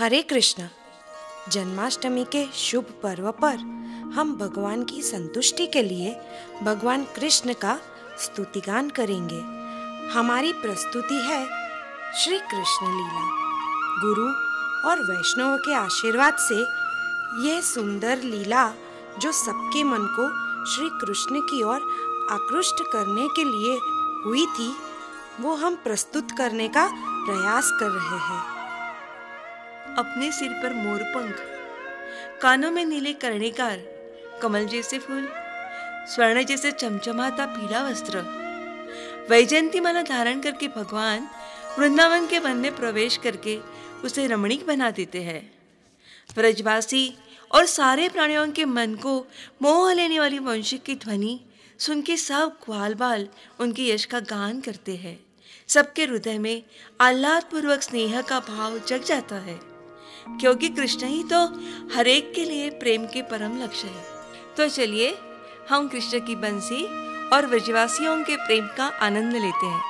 हरे कृष्ण। जन्माष्टमी के शुभ पर्व पर हम भगवान की संतुष्टि के लिए भगवान कृष्ण का स्तुतिगान करेंगे। हमारी प्रस्तुति है श्री कृष्ण लीला। गुरु और वैष्णव के आशीर्वाद से यह सुंदर लीला जो सबके मन को श्री कृष्ण की ओर आकृष्ट करने के लिए हुई थी, वो हम प्रस्तुत करने का प्रयास कर रहे हैं। अपने सिर पर मोरपंख, कानों में नीले कर्णिकार, कमल जैसे फूल, स्वर्ण जैसे चमचमाता पीला वस्त्र, वैजयंती माला धारण करके भगवान वृंदावन के वन में प्रवेश करके उसे रमणीक बना देते हैं। ब्रजवासी और सारे प्राणियों के मन को मोह लेने वाली वंशिक की ध्वनि सुन के सब ग्वाल बाल उनके यश का गान करते हैं। सबके हृदय में आह्लाद पूर्वक स्नेह का भाव जग जाता है, क्योंकि कृष्ण ही तो हर एक के लिए प्रेम के परम लक्ष्य है। तो चलिए हम कृष्ण की बंसी और ब्रजवासियों के प्रेम का आनंद लेते हैं।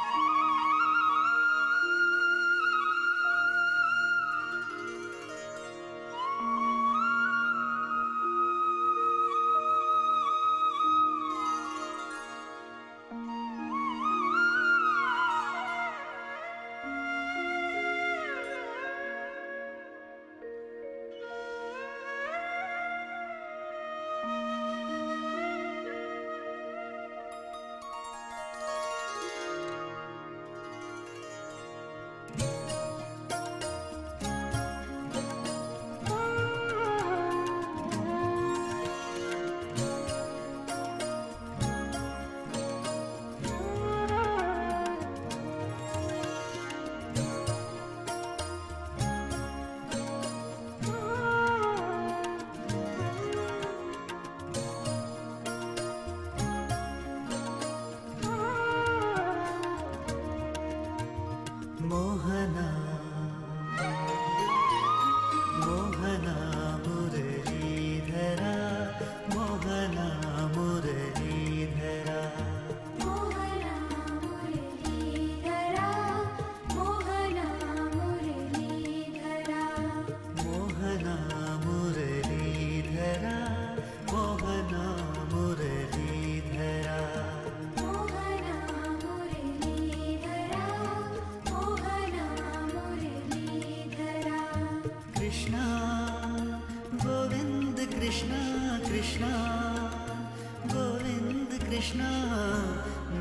कृष्ण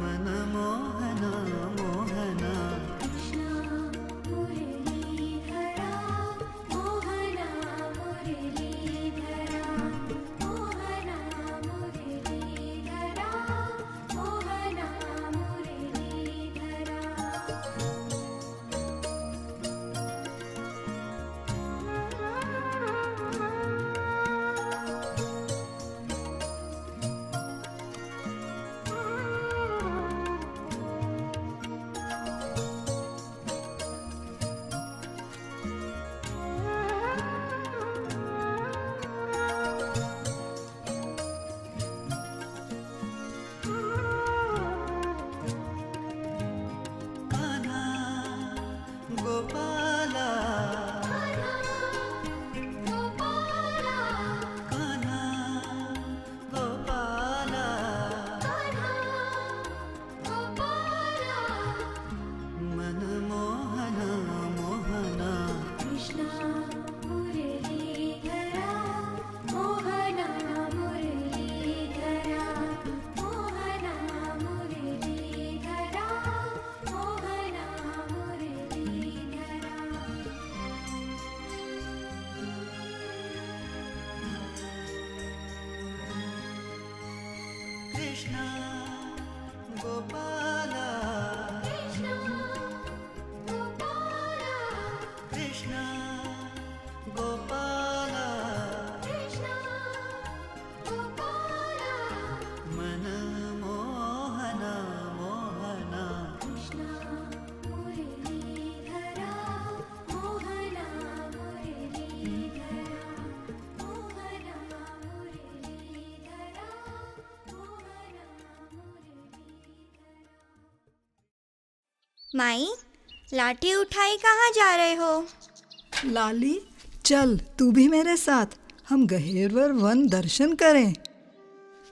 मन मोहना मोहना कृष्ण मुरलीधरा मोहना मुरलीधरा मोहना मुरलीधरा मोहना मुरलीधरा। कृष्ण गोपाला कृष्ण गोपाला कृष्ण गोपाला कृष्ण गोपाला मन मोहना मोहना कृष्ण मुरलीधरा मोहना मुरलीधरा मोहना मुरलीधरा। माई, लाठी उठाई कहाँ जा रहे हो? लाली, चल तू भी मेरे साथ, हम गहेरवर वन दर्शन करें।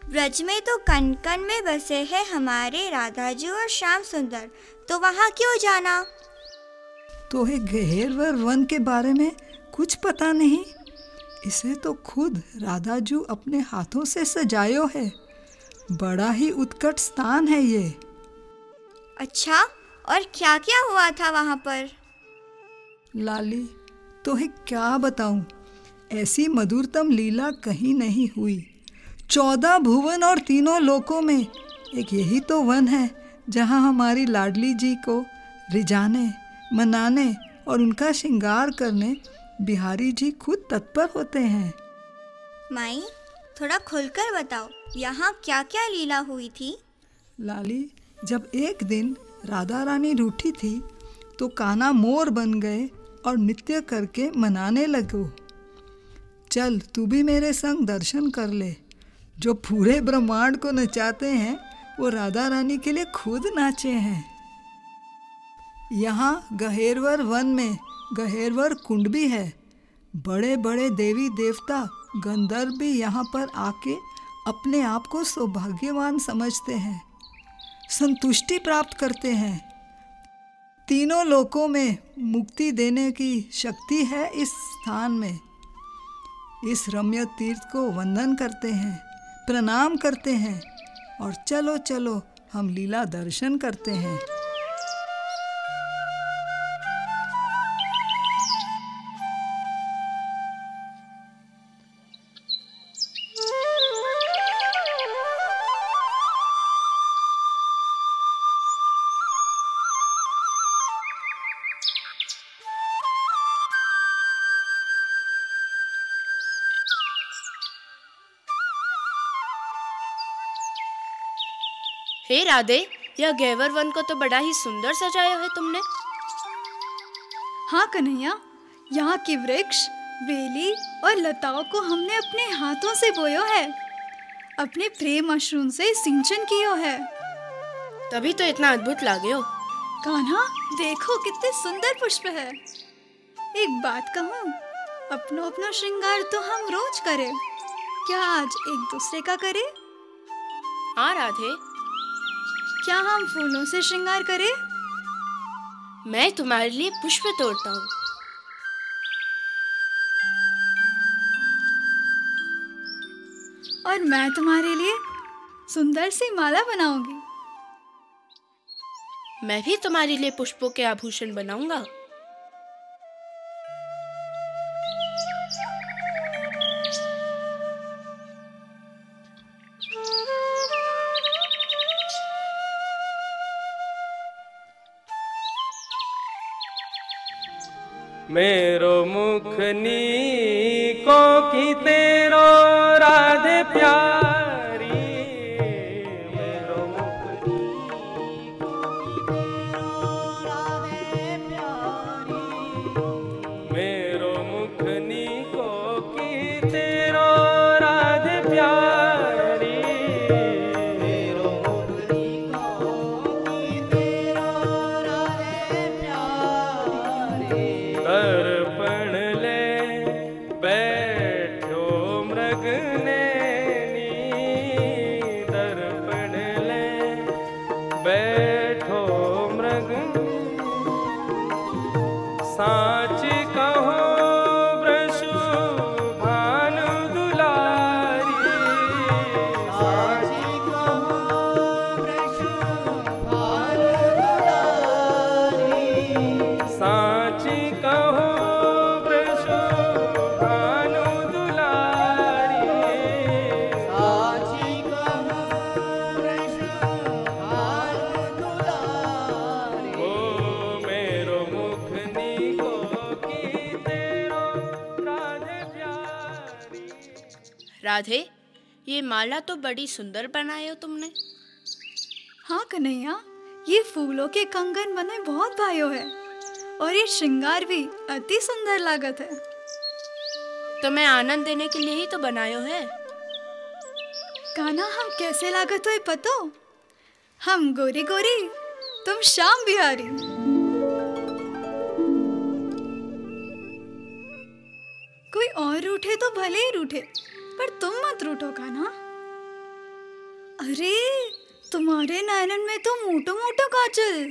ब्रज में तो कण कण में बसे हैं हमारे राधा जी और श्याम सुंदर, तो वहाँ क्यों जाना? तो है गहेरवर वन के बारे में कुछ पता नहीं? इसे तो खुद राधा जी अपने हाथों से सजायो है। बड़ा ही उत्कट स्थान है ये। अच्छा, और क्या क्या हुआ था वहाँ पर? लाली, तो है क्या बताऊं, ऐसी मधुरतम लीला कहीं नहीं हुई। 14 भुवन और तीनों लोकों में एक यही तो वन है जहाँ हमारी लाडली जी को रिझाने, मनाने और उनका श्रृंगार करने बिहारी जी खुद तत्पर होते हैं। माई, थोड़ा खुलकर बताओ, यहाँ क्या क्या लीला हुई थी? लाली, जब एक दिन राधा रानी रूठी थी तो कान्हा मोर बन गए और नृत्य करके मनाने लगो। चल तू भी मेरे संग दर्शन कर ले। जो पूरे ब्रह्मांड को नचाते हैं वो राधा रानी के लिए खुद नाचे हैं। यहाँ गहेरवर वन में गहेरवर कुंड भी है। बड़े बड़े देवी देवता गंधर्व भी यहाँ पर आके अपने आप को सौभाग्यवान समझते हैं, संतुष्टि प्राप्त करते हैं। तीनों लोकों में मुक्ति देने की शक्ति है इस स्थान में। इस रम्य तीर्थ को वंदन करते हैं, प्रणाम करते हैं और चलो चलो हम लीला दर्शन करते हैं। हे राधे, यह गहेवर वन को तो बड़ा ही सुंदर सजाया है तुमने। हाँ कन्हैया, यहाँ की वृक्ष, बेली और लताओं को हमने अपने हाथों से बोयो है, अपने प्रेम अश्रुन से सिंचन कियो है। तभी तो इतना अद्भुत लागे हो। कान्हा, देखो कितने सुंदर पुष्प है। एक बात कहूँ, अपनो अपना श्रृंगार तो हम रोज करें, क्या आज एक दूसरे का करें? हाँ राधे, क्या हम फूलों से श्रृंगार करें? मैं तुम्हारे लिए पुष्प तोड़ता हूँ। और मैं तुम्हारे लिए सुंदर सी माला बनाऊंगी। मैं भी तुम्हारे लिए पुष्पों के आभूषण बनाऊंगा। मेरो मुख नीको की तेरो राधे प्यारी। मेरो मुख नीको की तेरो राधे प्यारी। मेरो मुख नीको की तेरो राधे प्यारी। मेरो मुख नीको की तेरो राधे प्यारी। दर्पण ले बैठो मृग नैनी। दर्पण ले बैठो मृग। साच कहो वृषु भानु दुलारी। साच कहो वृषु भानु दुलारी। साच कहो वृषु भानु दुलारी। साच कहो वृषु भानु दुलारी। ओ मेरो मुख नीको की तेरो राधे प्यारी। राधे, ये माला तो बड़ी सुंदर बनाई हो तुमने। हाँ कन्हैया, ये फूलों के कंगन बने बहुत भाइयों है और ये श्रृंगार भी अति सुंदर लागत है। तुम्हें आनंद देने के लिए ही तो बनायो है। कान्हा, हम कैसे लागत हो पतो? हम गोरी गोरी, तुम श्याम बिहारी। और रूठे तो भले ही रूठे, पर तुम मत रूठो कान्हा। अरे तुम्हारे नैनन में तो मोटो मोटो काजल।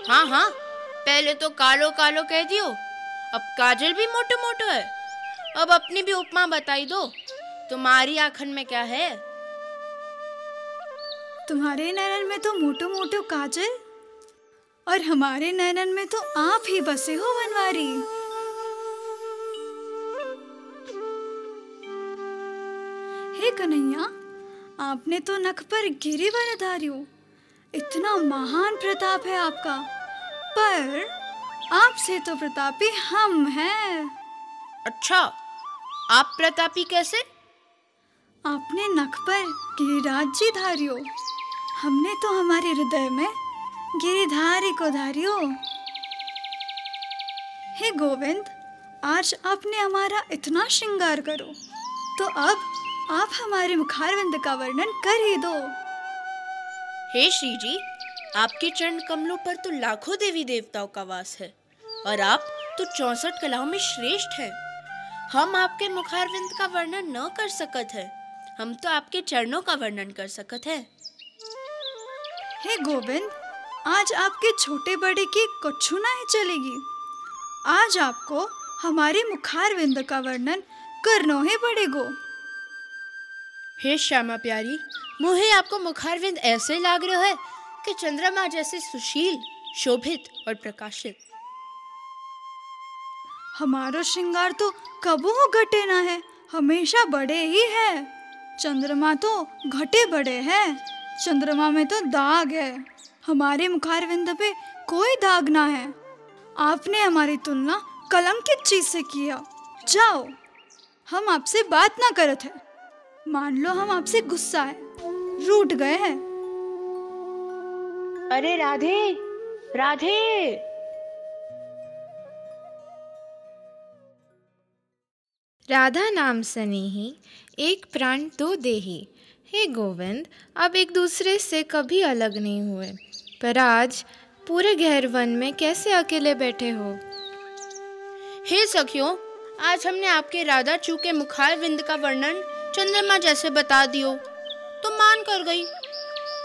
हाँ हाँ, पहले तो कालो कालो कह दियो, अब काजल भी मोटो मोटो है। अब अपनी भी उपमा बताई दो, तुम्हारी आँखन में क्या है? तुम्हारे नैनन में तो मोटो मोटो काजल और हमारे नैनन में तो आप ही बसे हो बनवारी। हे कन्हैया, आपने तो नख पर गिरिवर धारी हो, इतना महान प्रताप है आपका, पर आपसे तो प्रतापी हम हैं। अच्छा, आप प्रतापी कैसे? आपने नख पर गिरिराज जी धारियो, हमने तो हमारे हृदय में गिरिधारी को धारियो। हे गोविंद, आज आपने हमारा इतना श्रृंगार करो, तो अब आप हमारे मुखारविंद का वर्णन कर ही दो। हे श्री जी, आपके चरण कमलों पर तो लाखों देवी देवताओं का वास है और आप तो 64 कलाओं में श्रेष्ठ हैं। हम आपके मुखारविंद का वर्णन न कर सकत है, हम तो आपके चरणों का वर्णन कर सकत है। हे गोविंद, आज आपके छोटे बड़े की कुछ नहीं चलेगी, आज आपको हमारे मुखारविंद का वर्णन करनो ही पड़ेगो। हे श्यामा प्यारी, मुझे आपको मुखारविंद ऐसे लाग रहा है कि चंद्रमा जैसे सुशील, शोभित और प्रकाशित। हमारो श्रृंगार तो कबो घटे ना है, हमेशा बड़े ही है। चंद्रमा तो घटे बड़े हैं, चंद्रमा में तो दाग है, हमारे मुखारविंद पे कोई दाग ना है। आपने हमारी तुलना कलंकित चीज से किया। जाओ, हम आपसे बात ना करत है। मान लो हम आपसे गुस्सा है, रूठ गए हैं। अरे राधे, राधे। राधा नाम सनेही, एक प्राण दो देही। हे गोविंद, अब एक दूसरे से कभी अलग नहीं हुए, पर आज पूरे गहर वन में कैसे अकेले बैठे हो? हे सखियों, आज हमने आपके राधा चू के मुखारविंद का वर्णन चंद्रमा जैसे बता दियो तो मान कर गई,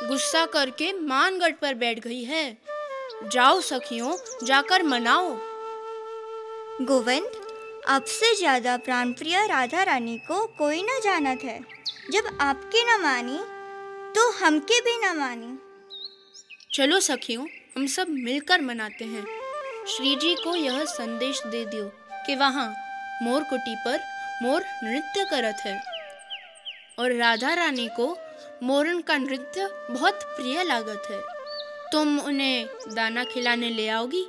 गुस्सा करके मानगढ़ पर बैठ गई है। जाओ सखियों, जाकर मनाओ। गोविंद, अब से ज्यादा प्राणप्रिय राधा रानी को कोई न जानत है। जब आपके न मानी तो हमके भी न मानी। चलो सखियों, हम सब मिलकर मनाते हैं। श्री जी को यह संदेश दे दियो कि वहाँ मोर कुटी पर मोर नृत्य करत है और राधा रानी को मोरन का नृत्य बहुत प्रिय लागत है। तुम उन्हें दाना खिलाने ले आओगी?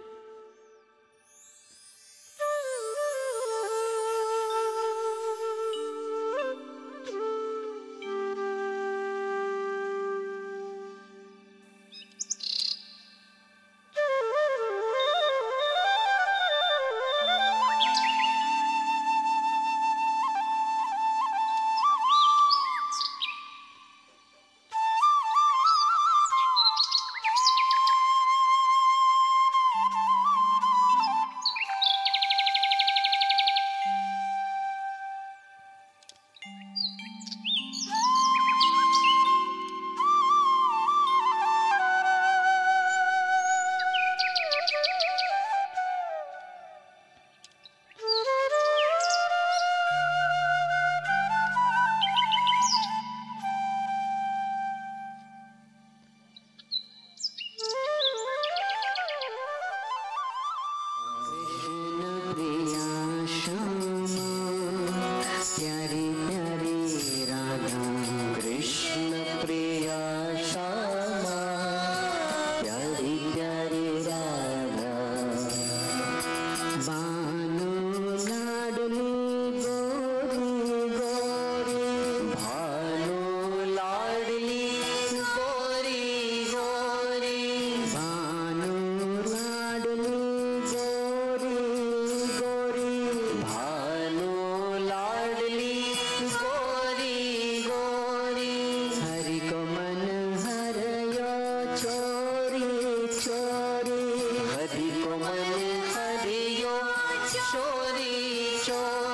चोरी चोरी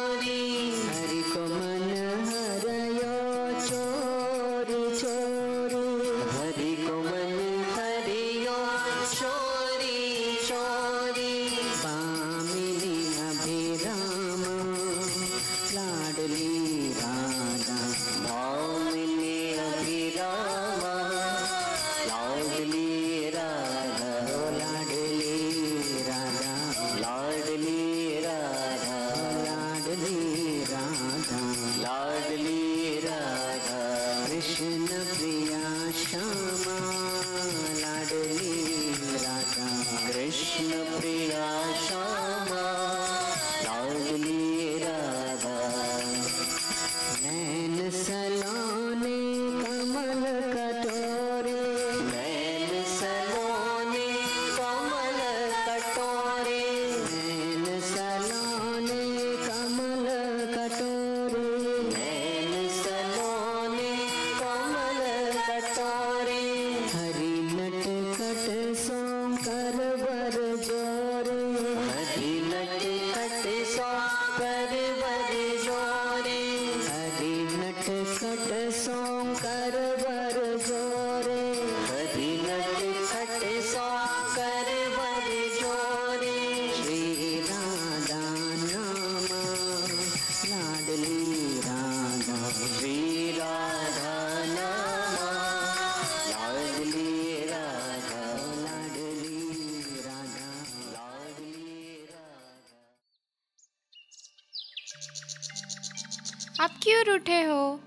आप क्यों रूठे हो?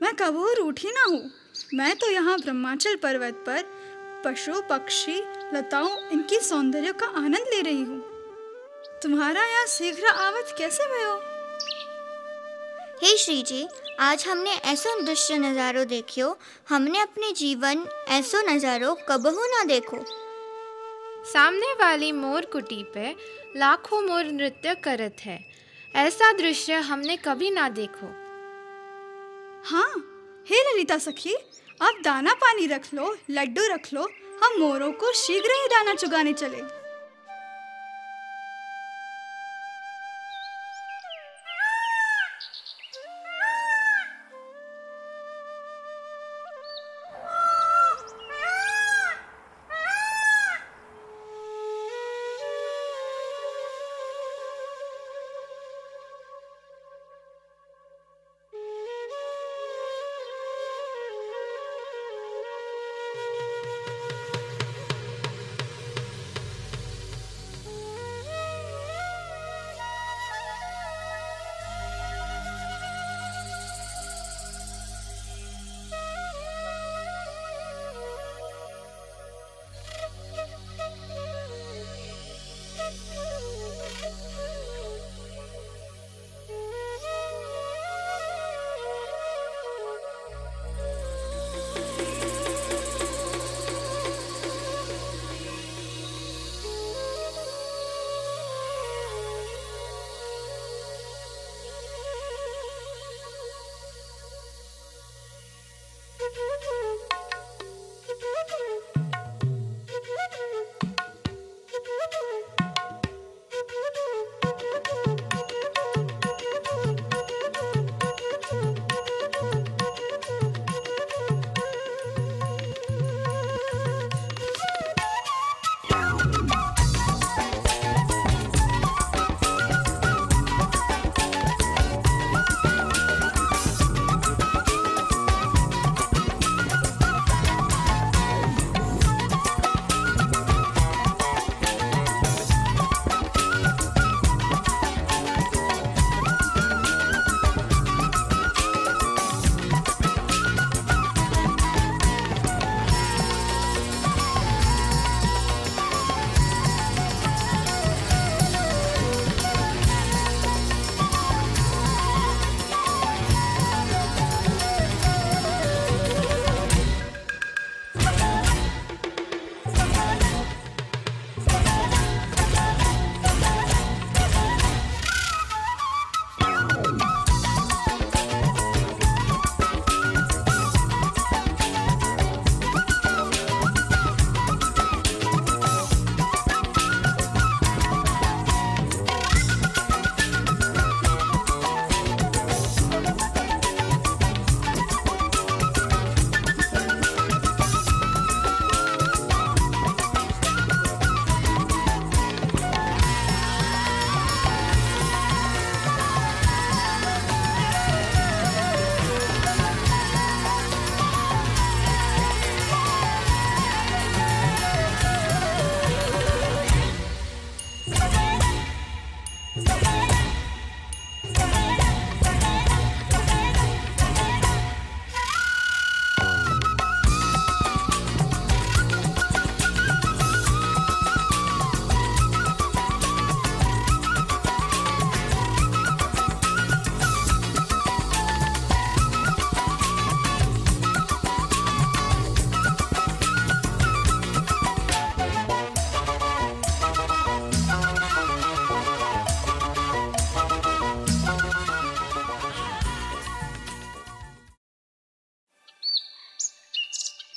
मैं कबहू रूठी ना हूँ। मैं तो यहाँ ब्रह्माचल पर्वत पर पशु पक्षी लताओं इनकी सौंदर्य का आनंद ले रही हूँ। तुम्हारा यहाँ शीघ्र आवत कैसे भयो? हे श्री जी, आज हमने ऐसो दृश्य नज़ारो देखियो, हमने अपने जीवन ऐसो नज़ारो कबहू ना देखो। सामने वाली मोर कुटी पे लाखों मोर नृत्य करत है। ऐसा दृश्य हमने कभी ना देखो। हाँ, हे ललिता सखी, आप दाना पानी रख लो, लड्डू रख लो, हम मोरों को शीघ्र ही दाना चुगाने चले।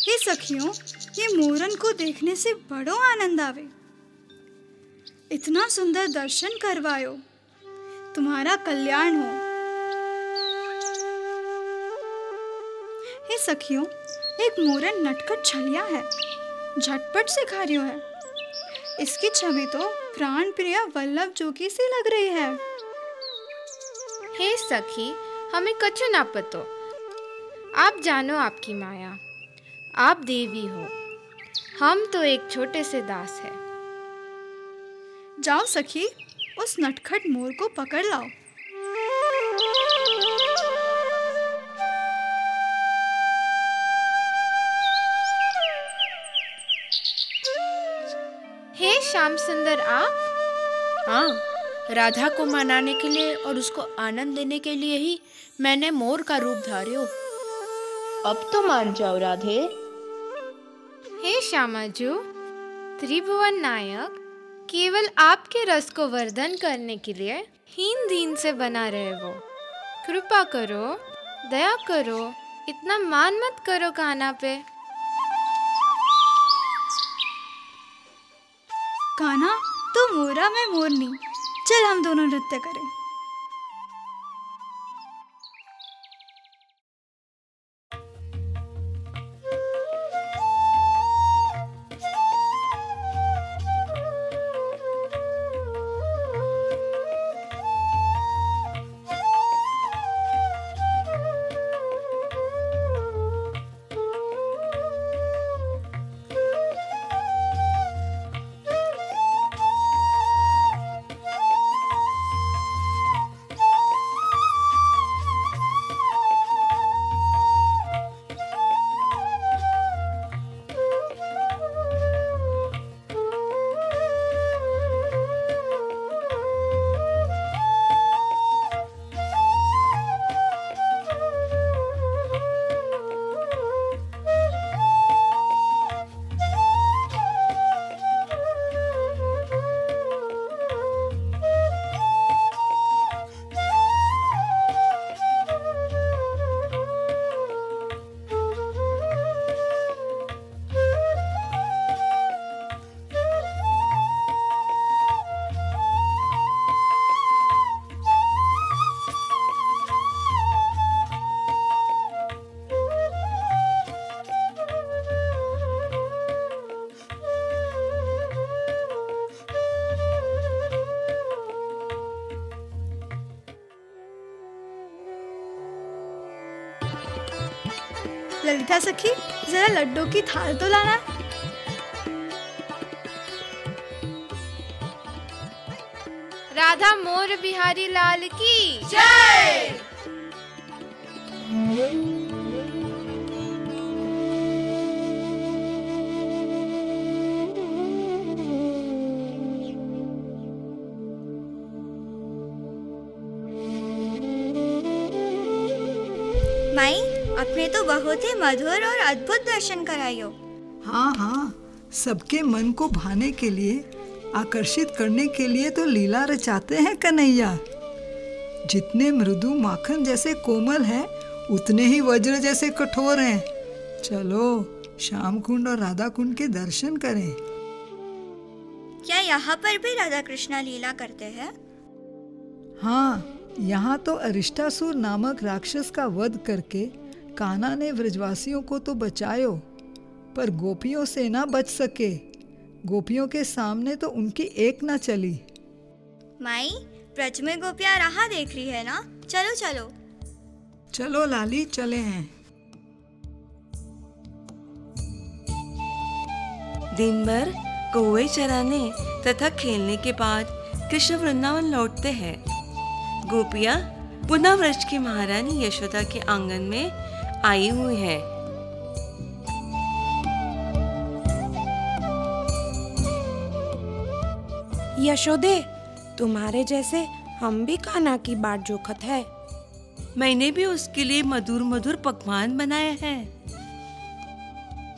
हे सखियों, ये मोरन को देखने से बड़ो आनंद आवे। इतना सुंदर दर्शन करवायो, तुम्हारा कल्याण हो। हे सखियों, एक मोरन नटखट छलिया है, झटपट से खा रही है। इसकी छवि तो प्राण प्रिय वल्लभ जोगी सी लग रही है। हे सखी, हमें कछु ना पतो। आप जानो आपकी माया, आप देवी हो, हम तो एक छोटे से दास है। जाओ सखी, उस नटखट मोर को पकड़ लाओ। श्याम सुंदर आप? हाँ, राधा को मनाने के लिए और उसको आनंद देने के लिए ही मैंने मोर का रूप धार्यो। अब तो मान जाओ राधे। हे श्यामाजू, त्रिभुवन नायक केवल आपके रस को वर्धन करने के लिए हीन दीन से बना रहे वो। कृपा करो, दया करो, इतना मान मत करो कान्हा पे। कान्हा, तू मोरा मैं मोरनी, चल हम दोनों नृत्य करें। ललिता सखी, जरा लड्डू की थाल तो लाना। राधा मोर बिहारी लाल की जय। माई, आपने तो बहुत ही मधुर और अद्भुत दर्शन करायो। हाँ हाँ, सबके मन को भाने के लिए, आकर्षित करने के लिए तो लीला रचाते हैं कन्हैया। जितने मृदु माखन जैसे कोमल हैं, उतने ही वज्र जैसे कठोर हैं। चलो श्याम कुंड और राधा कुंड के दर्शन करें। क्या यहाँ पर भी राधा कृष्णा लीला करते हैं? हाँ, यहाँ तो अरिष्टासुर नामक राक्षस का वध करके कान्हा ने व्रजवासियों को तो बचायो, पर गोपियों से ना बच सके। गोपियों के सामने तो उनकी एक ना चली। माई, ब्रज में गोपियाँ राह देख रही है ना, चलो चलो। चलो लाली, चले हैं। दिन भर कौवे चराने तथा खेलने के बाद कृष्ण वृंदावन लौटते हैं। गोपियाँ पुनः व्रज की महारानी यशोदा के आंगन में आई हुई हैं। यशोदे, तुम्हारे जैसे हम भी कान्हा की बाट जोखत है। मैंने भी उसके लिए मधुर मधुर पकवान बनाए हैं।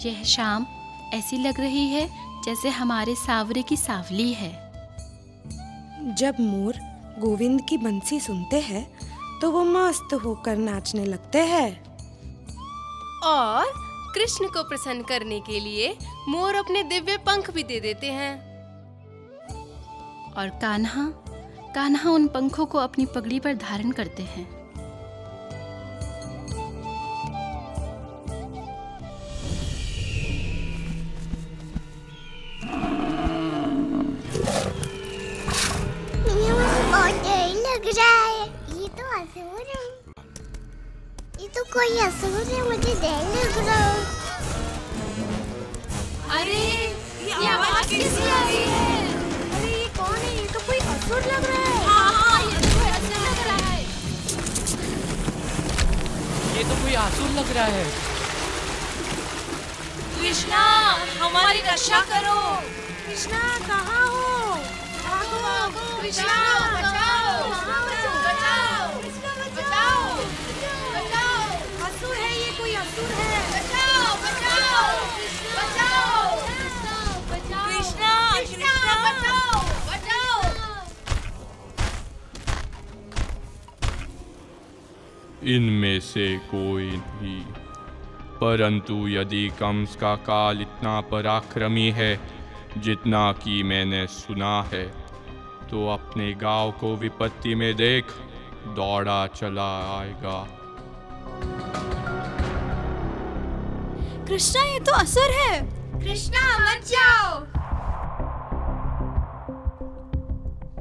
यह शाम ऐसी लग रही है जैसे हमारे सावरे की सावली है। जब मोर गोविंद की बंसी सुनते हैं तो वो मस्त होकर नाचने लगते हैं। और कृष्ण को प्रसन्न करने के लिए मोर अपने दिव्य पंख भी दे देते हैं। और कान्हा उन पंखों को अपनी पगड़ी पर धारण करते हैं। तो कोई असुर है, मुझे डर लग रहा है। अरे ये आवाज कैसी आ रही है? अरे ये कौन है? ये तो कोई असुर लग रहा है। हाँ, ये तो कोई असुर लग रहा है। ये तो कोई असुर लग रहा है। कृष्णा, हमारी रक्षा करो। कृष्णा कहाँ हो? भागो कृष्णा, बचाओ, बचाओ, बचाओ, बचाओ, असुर है ये, कोई असुर है। बचाओ, बचाओ, बचाओ, कृष्णा, कृष्णा, बचाओ, बचाओ। इनमें से कोई नहीं, परंतु यदि कंस का काल इतना पराक्रमी है जितना कि मैंने सुना है, तो अपने गांव को विपत्ति में देख दौड़ा चला आएगा। कृष्णा, ये तो असुर है। कृष्णा मत जाओ।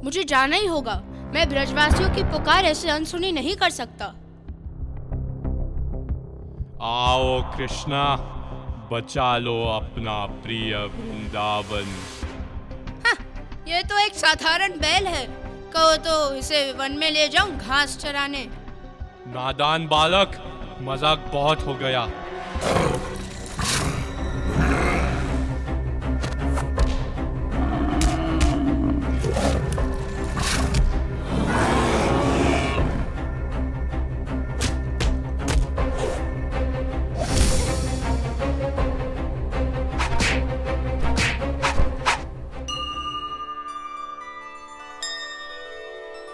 मुझे जाना ही होगा। मैं ब्रजवासियों की पुकार ऐसे अनसुनी नहीं कर सकता। आओ कृष्णा, बचा लो अपना प्रिय वृंदावन। ये तो एक साधारण बैल है, कहो तो इसे वन में ले जाऊं घास चराने। नादान बालक, मजाक बहुत हो गया।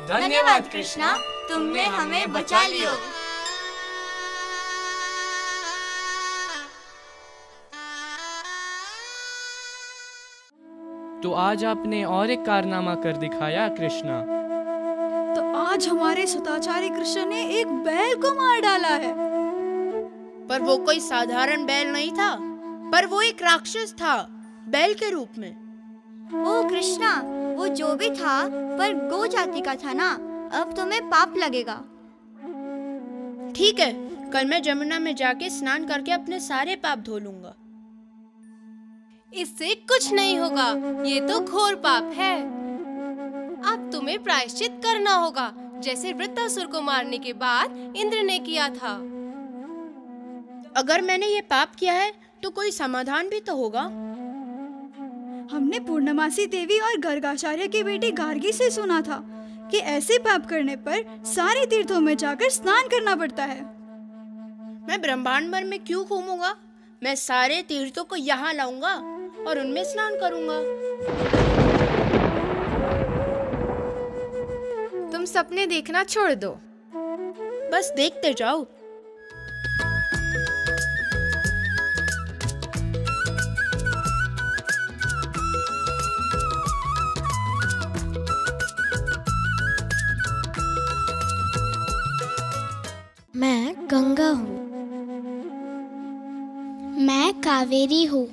धन्यवाद कृष्णा, तुमने हमें बचा लियो। तो आज आपने और एक कारनामा कर दिखाया कृष्णा। तो आज हमारे सुताचारी कृष्ण ने एक बैल को मार डाला है। पर वो कोई साधारण बैल नहीं था, पर वो एक राक्षस था, बैल के रूप में। ओ कृष्णा, वो जो भी था पर गौ जाति का था ना, अब तुम्हें पाप लगेगा। ठीक है, कल मैं जमुना में जाके स्नान करके अपने सारे पाप धो लूंगा। इससे कुछ नहीं होगा, ये तो घोर पाप है। अब तुम्हें प्रायश्चित करना होगा, जैसे वृत्तासुर को मारने के बाद इंद्र ने किया था। अगर मैंने ये पाप किया है तो कोई समाधान भी तो होगा। हमने पूर्णमासी देवी और गर्गाचार्य की बेटी गार्गी से सुना था कि ऐसे पाप करने पर सारे तीर्थों में जाकर स्नान करना पड़ता है। मैं ब्रह्मांड भर में क्यों घूमूंगा? मैं सारे तीर्थों को यहाँ लाऊंगा और उनमें स्नान करूंगा। तुम सपने देखना छोड़ दो, बस देखते जाओ। मैं गंगा हूँ। मैं कावेरी हूँ।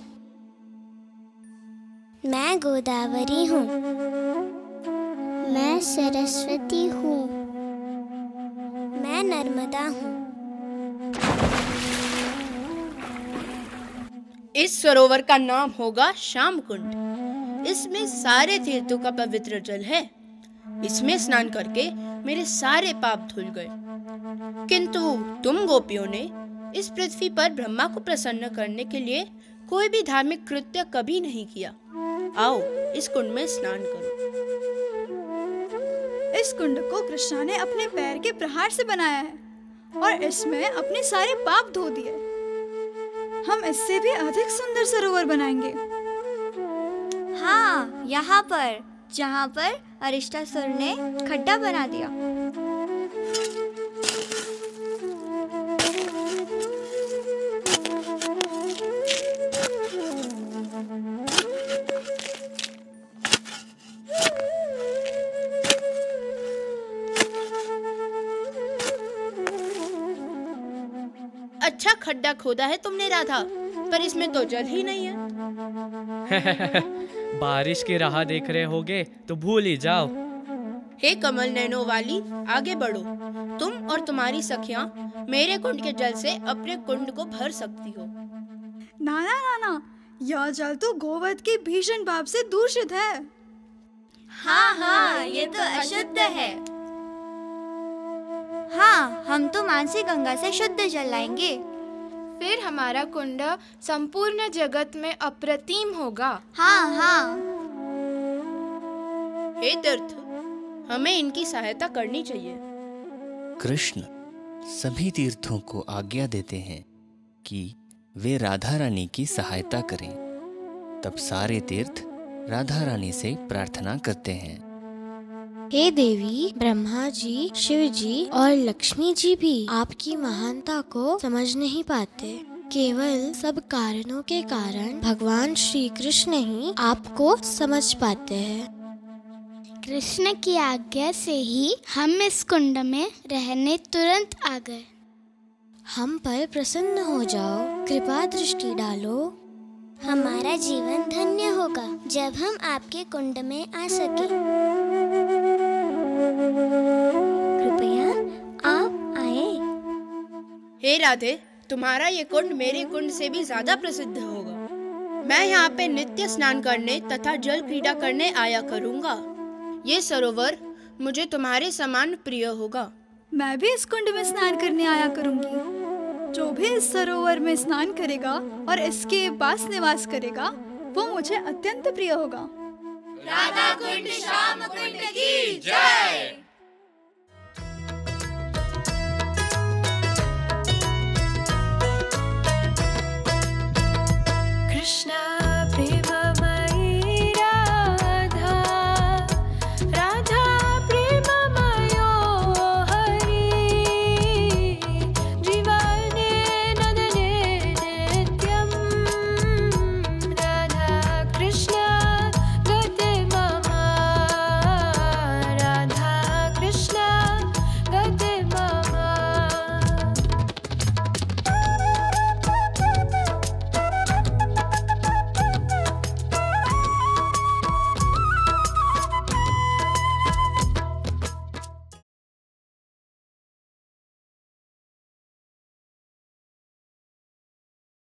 मैं गोदावरी हूँ। मैं सरस्वती हूँ। मैं नर्मदा हूँ। इस सरोवर का नाम होगा श्याम कुंड। इसमें सारे तीर्थों का पवित्र जल है। इसमें स्नान करके मेरे सारे पाप धुल गए। किंतु तुम गोपियों ने इस पृथ्वी पर ब्रह्मा को प्रसन्न करने के लिए कोई भी धार्मिक कृत्य कभी नहीं किया। आओ इस कुंड में स्नान करो। इस कुंड को कृष्णा ने अपने पैर के प्रहार से बनाया है और इसमें अपने सारे पाप धो दिए। हम इससे भी अधिक सुंदर सरोवर बनाएंगे। हाँ, यहाँ पर, जहाँ पर अरिष्टासुर ने खड्डा बना दिया। अच्छा खड्डा खोदा है तुमने राधा, पर इसमें तो जल ही नहीं है। बारिश की राह देख रहे होगे तो भूल ही जाओ। हे कमल नैनो वाली, आगे बढ़ो। तुम और तुम्हारी सखियां मेरे कुंड के जल से अपने कुंड को भर सकती हो। नाना नाना, यह जल तो गोवध के भीषण पाप से दूषित है। हाँ हाँ, ये तो अशुद्ध है। हाँ, हम तो मानसी गंगा से शुद्ध जल लाएंगे। फिर हमारा कुंड संपूर्ण जगत में अप्रतिम होगा। हाँ हाँ। हे तीर्थ, हमें इनकी सहायता करनी चाहिए। कृष्ण सभी तीर्थों को आज्ञा देते हैं कि वे राधा रानी की सहायता करें। तब सारे तीर्थ राधा रानी से प्रार्थना करते हैं। हे देवी, ब्रह्मा जी, शिव जी और लक्ष्मी जी भी आपकी महानता को समझ नहीं पाते। केवल सब कारणों के कारण भगवान श्री कृष्ण ही आपको समझ पाते हैं। कृष्ण की आज्ञा से ही हम इस कुंड में रहने तुरंत आ गए। हम पर प्रसन्न हो जाओ, कृपा दृष्टि डालो। हमारा जीवन धन्य होगा जब हम आपके कुंड में आ सके। कृपया आप आए। हे राधे, तुम्हारा ये कुंड मेरे कुंड से भी ज्यादा प्रसिद्ध होगा। मैं यहाँ पे नित्य स्नान करने तथा जल क्रीड़ा करने आया करूँगा। ये सरोवर मुझे तुम्हारे समान प्रिय होगा। मैं भी इस कुंड में स्नान करने आया करूँगी। जो भी इस सरोवर में स्नान करेगा और इसके पास निवास करेगा, वो मुझे अत्यंत प्रिय होगा। राधा कुंड श्याम कुंड की जय।